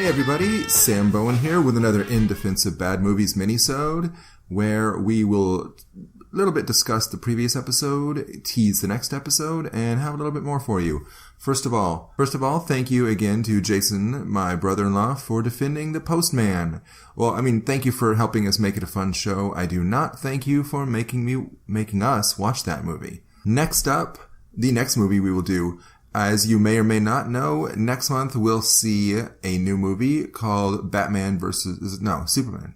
everybody, Sam Bowen here with another In Defense of Bad Movies minisode, where we will a little bit discuss the previous episode, tease the next episode, and have a little bit more for you. First of all, thank you again to Jason, my brother-in-law, for defending The Postman. Well, I mean, thank you for helping us make it a fun show. I do not thank you for making us watch that movie. Next up, the next movie we will do, as you may or may not know, next month we'll see a new movie called Superman.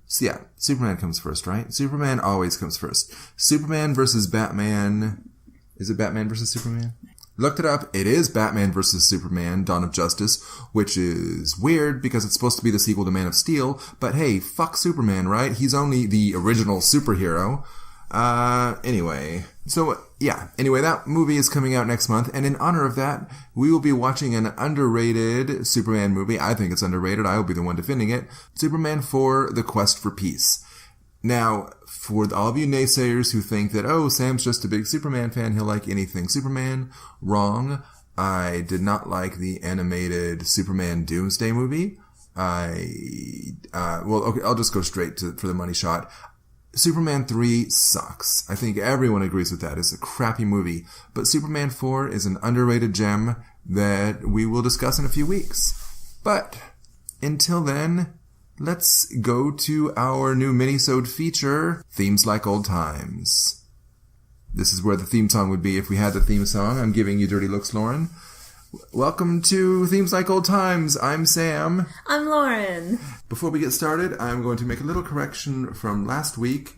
So yeah, Superman comes first, right? Superman always comes first. Superman versus Batman. Is it Batman versus Superman? Looked it up. It is Batman versus Superman, Dawn of Justice, which is weird because it's supposed to be the sequel to Man of Steel. But hey, fuck Superman, right? He's only the original superhero. Anyway, that movie is coming out next month, and in honor of that, we will be watching an underrated Superman movie. I think it's underrated. I will be the one defending it. Superman 4, The Quest for Peace. Now, for all of you naysayers who think that, oh, Sam's just a big Superman fan, he'll like anything Superman, wrong. I did not like the animated Superman Doomsday movie. I'll just go straight for the money shot. Superman 3 sucks. I think everyone agrees with that. It's a crappy movie. But Superman 4 is an underrated gem that we will discuss in a few weeks. But until then, let's go to our new minisode feature, Themes Like Old Times. This is where the theme song would be if we had the theme song. I'm giving you dirty looks, Lauren. Welcome to Themes Like Old Times. I'm Sam. I'm Lauren. Before we get started, I'm going to make a little correction from last week.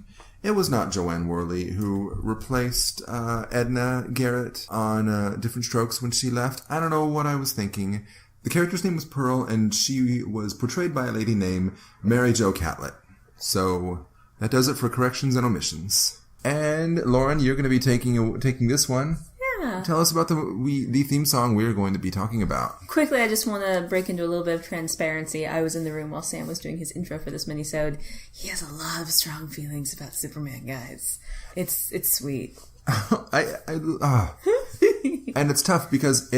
It was not Joanne Worley who replaced Edna Garrett on Different Strokes when she left. I don't know what I was thinking. The character's name was Pearl, and she was portrayed by a lady named Mary Jo Catlett. So that does it for corrections and omissions. And Lauren, you're going to be taking this one. Yeah. Tell us about the theme song we're going to be talking about. Quickly, I just want to break into a little bit of transparency. I was in the room while Sam was doing his intro for this minisode. He has a lot of strong feelings about Superman, guys. It's sweet. And it's tough because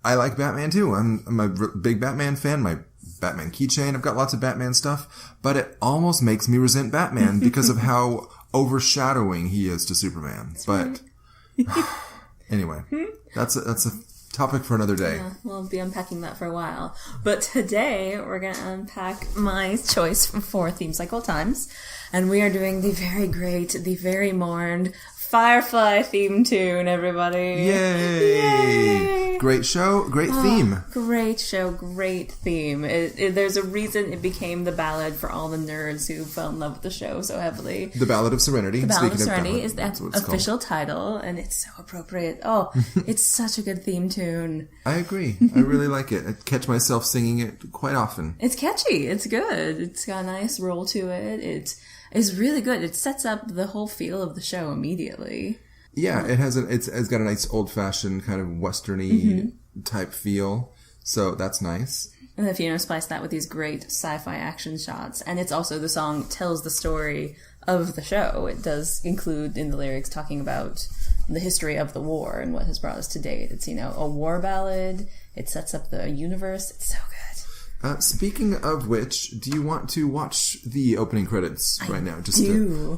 I like Batman too. I'm a big Batman fan. My Batman keychain. I've got lots of Batman stuff, but it almost makes me resent Batman because of how overshadowing he is to Superman. But anyway, that's a topic for another day. Yeah, we'll be unpacking that for a while. But today, we're going to unpack my choice for Themes Like Old Times. And we are doing the very great, the very mourned Firefly theme tune, everybody. Yay! Great show, great theme. Great show, great theme. There's a reason it became the ballad for all the nerds who fell in love with the show so heavily. The Ballad of Serenity. The Ballad of Serenity is the official title, and it's so appropriate. Oh, it's such a good theme tune. I agree. I really like it. I catch myself singing it quite often. It's catchy. It's good. It's got a nice roll to it. It's really good. It sets up the whole feel of the show immediately. Yeah, it's got a nice old-fashioned kind of westerny type feel, so that's nice. And if you splice that with these great sci-fi action shots, and it's also the song tells the story of the show. It does include in the lyrics talking about the history of the war and what has brought us to date. It's a war ballad. It sets up the universe. It's so good. Speaking of which, do you want to watch the opening credits right now?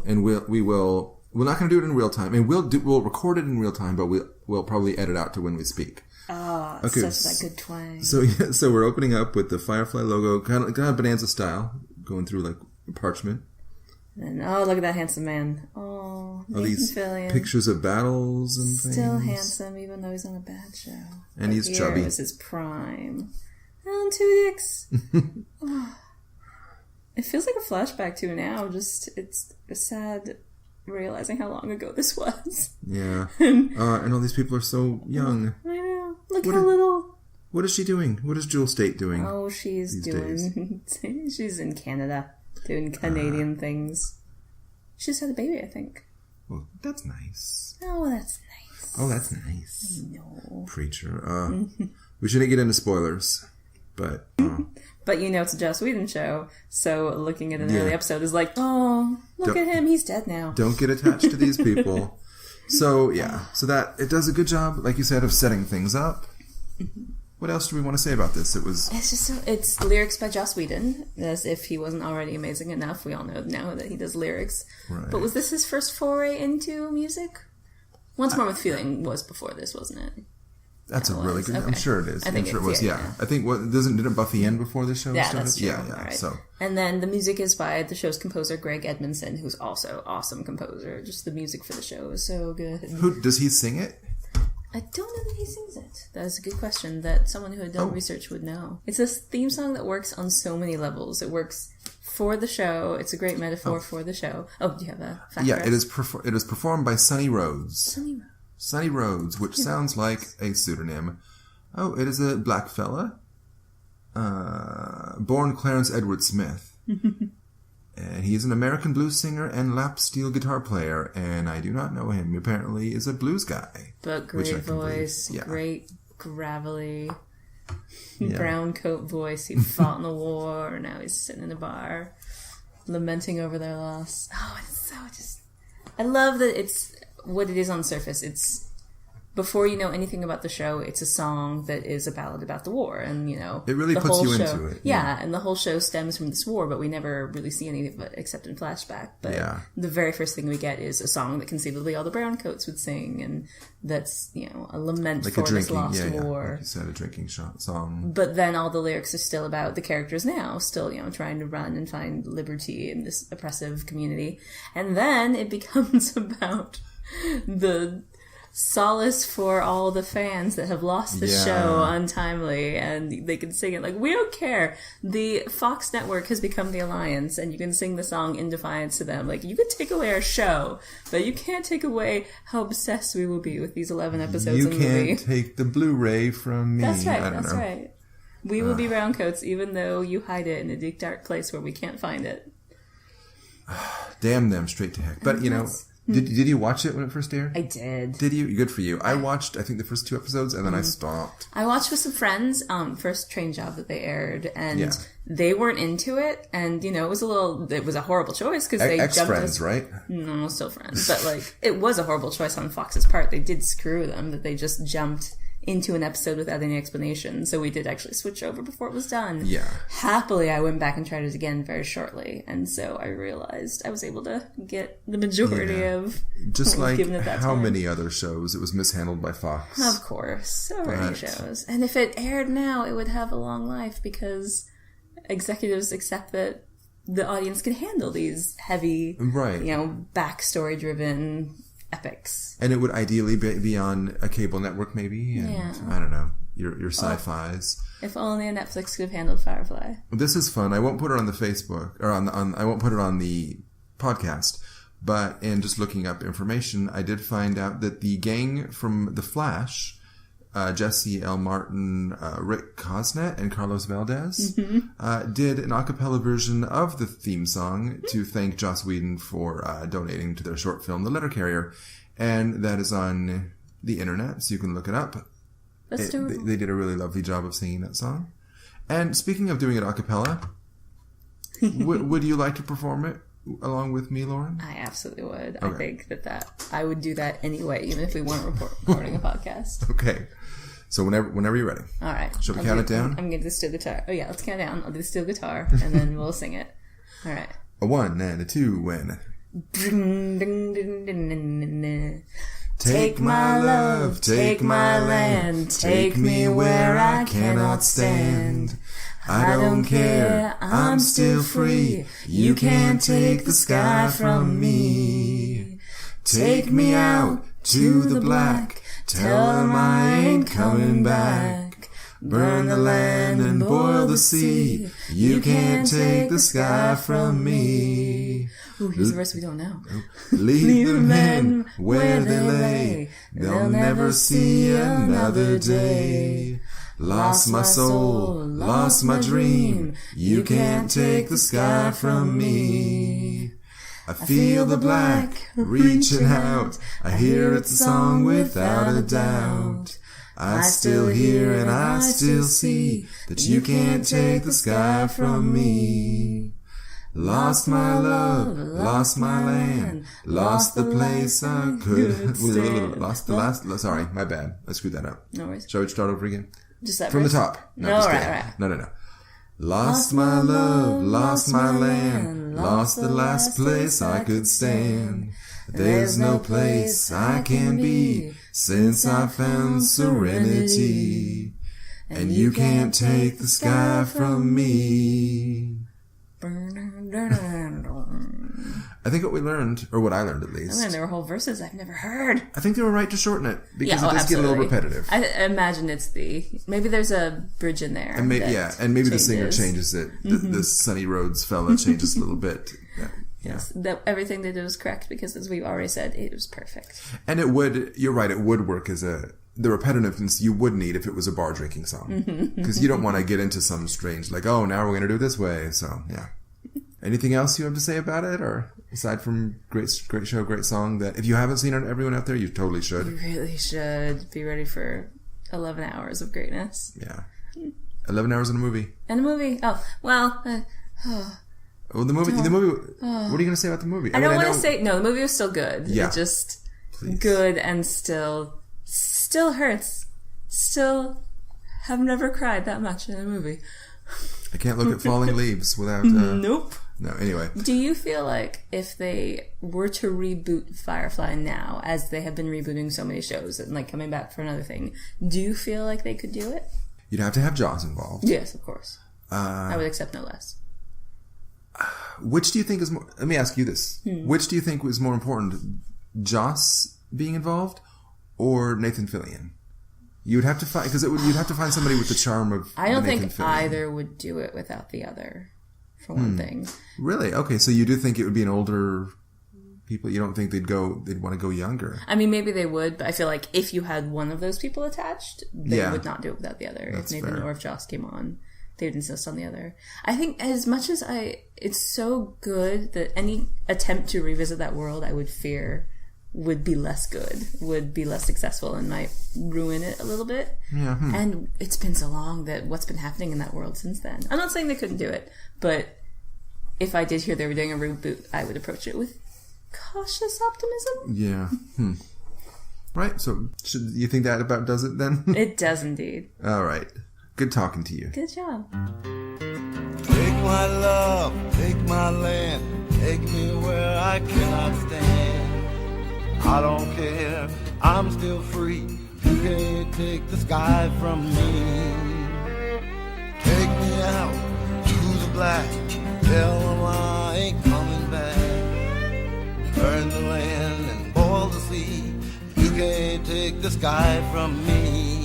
And we're not going to do it in real time. And we'll record it in real time, but we'll probably edit out to when we speak. Oh, okay, such that good twang. So we're opening up with the Firefly logo, kind of Bonanza style, going through like parchment. And look at that handsome man. Oh, Nathan these Fillion. Pictures of battles and things. Still handsome, even though he's on a bad show. And he's chubby. Here is his prime. And 2 dicks. It feels like a flashback to now. Just, it's sad realizing how long ago this was. Yeah. And all these people are so young. I know. Look how little. What is she doing? What is Jewel State doing? Oh, she's she's in Canada doing Canadian things. She just had a baby, I think. Well, that's nice. Oh, that's nice. Oh, that's nice. No. Preacher. We shouldn't get into spoilers. But it's a Joss Whedon show, so looking at an early episode is like, oh, look at him, he's dead now. Don't get attached to these people. So that it does a good job, like you said, of setting things up. what else do we want to say about this? It's lyrics by Joss Whedon, as if he wasn't already amazing enough. We all know now that he does lyrics. Right. But was this his first foray into music? Once More with Feeling was before this, wasn't it? That's a really good. Okay. I'm sure it is. I'm sure it was. Yeah. I think didn't Buffy end before the show started? That's true. Yeah. Right. So. And then the music is by the show's composer Greg Edmondson, who's also awesome composer. Just the music for the show is so good. Who does he sing it? I don't know that he sings it. That's a good question that someone who had done research would know. It's a theme song that works on so many levels. It works for the show. It's a great metaphor for the show. Oh, do you have a fact? Yeah, it is performed by Sonny Rhodes. Sonny Rhodes, which sounds like a pseudonym. Oh, it is a black fella. Born Clarence Edward Smith. And he is an American blues singer and lap steel guitar player, and I do not know him. He apparently is a blues guy. But great voice, great gravelly brown coat voice. He fought in the war, now he's sitting in a bar lamenting over their loss. Oh, it's so just... I love that it's what it is on the surface. It's before you know anything about the show, it's a song that is a ballad about the war, and it really puts you into it. Yeah, and the whole show stems from this war, but we never really see any of it except in flashback. But the very first thing we get is a song that conceivably all the browncoats would sing, and that's a lament for this lost war. Like you said, a drinking song. But then all the lyrics are still about the characters now, still trying to run and find liberty in this oppressive community, and then it becomes about the solace for all the fans that have lost the show untimely, and they can sing it like, we don't care. The Fox network has become the Alliance, and you can sing the song in defiance to them. Like, you can take away our show, but you can't take away how obsessed we will be with these 11 episodes of the movie. You can't take the Blu-ray from me. That's right, that's right. We will be browncoats, even though you hide it in a deep, dark place where we can't find it. Damn them straight to heck. But, Did you watch it when it first aired? I did. Did you? Good for you. I watched, I think, the first 2 episodes, and then I stopped. I watched with some friends, first Train Job that they aired, and they weren't into it, and, it was a horrible choice, because they jumped... Ex-friends, right? No, still friends. But, it was a horrible choice on Fox's part. They did screw them, that they just jumped into an episode without any explanation, so we did actually switch over before it was done. Yeah. Happily, I went back and tried it again very shortly, and so I realized I was able to get the majority of just what was like given at that how time. Many other shows it was mishandled by Fox. Of course, so many shows. And if it aired now, it would have a long life, because executives accept that the audience can handle these heavy, backstory-driven epics. And it would ideally be on a cable network, maybe. And I don't know. Your sci-fis. If only a Netflix could have handled Firefly. This is fun. I won't put it on the Facebook or I won't put it on the podcast. But in just looking up information, I did find out that the gang from The Flash, Jesse L. Martin, Rick Cosnett, and Carlos Valdez, did an a cappella version of the theme song to thank Joss Whedon for donating to their short film, The Letter Carrier. And that is on the internet, so you can look it up. They did a really lovely job of singing that song. And speaking of doing it a cappella, would you like to perform it along with me, Lauren? I absolutely would. Okay. I think that I would do that anyway, even if we weren't recording a podcast. Okay. So whenever you're ready. All right. Shall we count it down? I'm going to do the steel guitar. Oh, yeah, let's count down. I'll do the steel guitar, and then we'll sing it. All right. A 1 and a 2 and... Take my love, take my land, take me where I cannot stand. I don't care, I'm still free. You can't take the sky from me. Take me out to the black, tell them I ain't coming back. Burn the land and boil the sea. You can't take the sky from me. Ooh, here's the rest we don't know. Leave the men where they lay. They'll never see another day. Lost my soul, lost my dream. You can't take the sky from me. I feel the black reaching out. I hear it's a song without a doubt. I still hear and I still see that you can't take the sky from me. Lost my love, lost my land, lost the place I could. Lost the last. Sorry, my bad. I screwed that up. No worries. Shall we start over again? Just that From verse? the top. No, just right, kidding. right. No. Lost my love, lost my land, lost the last place I could stand. There's no place I can be since I found serenity. And you can't take the sky from me. I think what we learned, or what I learned at least. I learned there were whole verses I've never heard. I think they were right to shorten it because it does absolutely. get a little repetitive. I imagine it's maybe there's a bridge in there. And maybe the singer changes it. The Sunny Roads fella changes a little bit. Yeah. Yes, that everything they did was correct because, as we've already said, it was perfect. And you're right, it would work as the repetitiveness you would need if it was a bar drinking song. Because you don't want to get into some strange, like, oh, now we're going to do it this way. So, yeah. Anything else you have to say about it? Or aside from great show, great song, that if you haven't seen it, everyone out there, you totally should. You really should be ready for 11 hours of greatness. Yeah. 11 hours in a movie. And a movie. Oh, well... Well, the movie. What are you going to say about the movie? I don't want to say... No, the movie was still good. Yeah. It just... Please. Good and still hurts. Still have never cried that much in a movie. I can't look at falling leaves without... Nope. No, anyway. Do you feel like if they were to reboot Firefly now, as they have been rebooting so many shows and like coming back for another thing, do you feel like they could do it? You'd have to have Jaws involved. Yes, of course. I would accept no less. Which do you think is more... Let me ask you this. Which do you think was more important? Joss being involved or Nathan Fillion? You'd have to find... Because you'd have to find somebody with the charm of I don't Nathan think Fillion. either would do it without the other, for one thing. Really? Okay, so you do think it would be an older... people? You don't think they'd want to go younger? I mean, maybe they would, but I feel like if you had one of those people attached, they would not do it without the other. That's if Nathan fair. or if Joss came on, they would insist on the other. I think as much as it's so good that any attempt to revisit that world, I would fear would be less good, would be less successful, and might ruin it a little bit. Yeah. And it's been so long that what's been happening in that world since then. I'm not saying they couldn't do it, but if I did hear they were doing a reboot, I would approach it with cautious optimism. Yeah. Right. So, you think that about does it then? It does indeed. All right. Good talking to you. Good job. Take my love, take my land, take me where I cannot stand. I don't care, I'm still free. You can't take the sky from me. Take me out to the black, tell them I ain't coming back. Burn the land and boil the sea. You can't take the sky from me.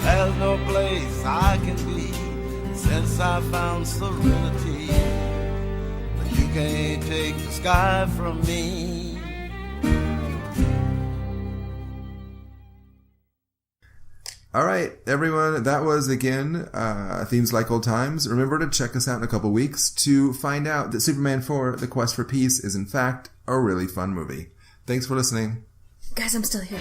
There's no place I can be since I found serenity. But you can't take the sky from me. All right, everyone. That was, again, Themes Like Old Times. Remember to check us out in a couple weeks to find out that Superman 4, The Quest for Peace, is in fact a really fun movie. Thanks for listening. Guys, I'm still here.